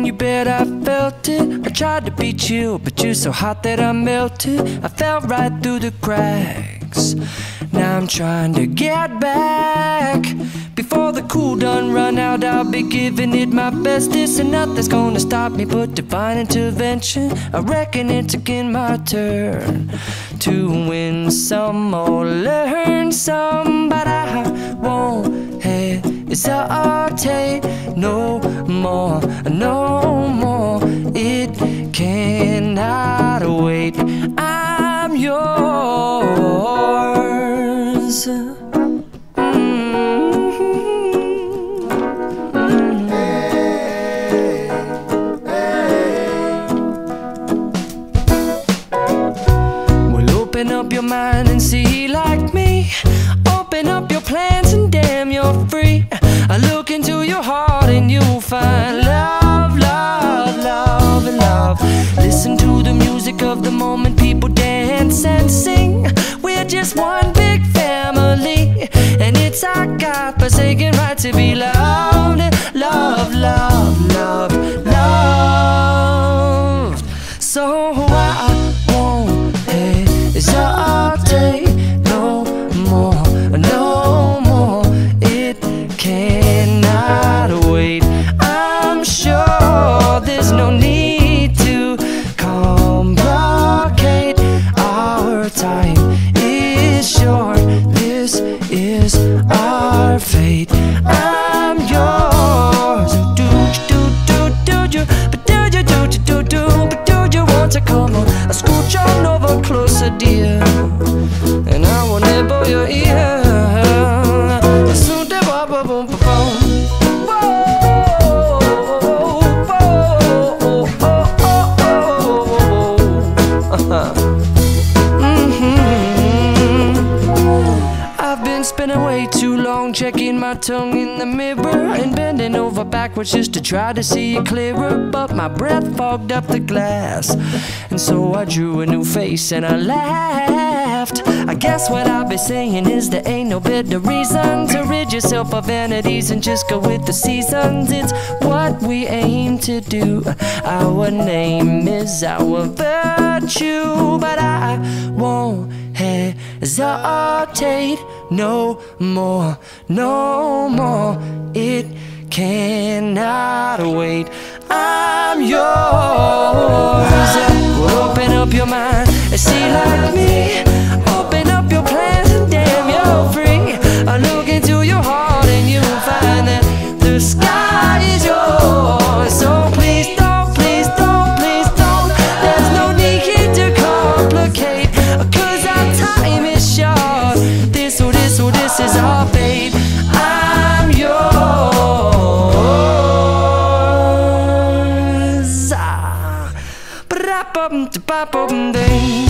you bet I felt it. I tried to beat you, but you're so hot that I melted. I fell right through the cracks. Now I'm trying to get back. Before the cool done run out, I'll be giving it my bestest, and nothing's gonna stop me but divine intervention. I reckon it's again my turn to win some or learn some, but I won't hesitate no more, no more. It cannot wait. I'm yours. Open up your mind and see like me. Open up your plans and damn, you're free. I look into your heart and you'll find love, love, love, and love. Listen to the music of the moment, people dance and sing. We're just one big family, and it's our God-forsaken right to be loved. Love, love, love, loved. So I won't hesitate no more, no more. It cannot wait. I'm sure there's no need to complicate. Our time is short. This is our fate. I'm yours. Do you, but do you, but do you want to come on? I scooch on over closer, dear, and I will nibble your ear. Soon to boom, boom, boom, boom. I've been spinning way too long, checking my tongue in the mirror and bending over backwards just to try to see it clearer. But my breath fogged up the glass, and so I drew a new face and I laughed. I guess what I'll be saying is there ain't no better reason to rid yourself of vanities and just go with the seasons. It's what we aim to do. Our name is our virtue, but I won't hesitate no more, no more. It cannot wait. I'm yours. Open up your mind and see like me. Open up your plans and damn, you're free. I look into your heart and you'll find that the sky is yours. So please don't, please don't, please don't. There's no need here to complicate, 'cause our time is short. This is our fate. I'm yours. Ba-da-bum-da-ba-bum-ding.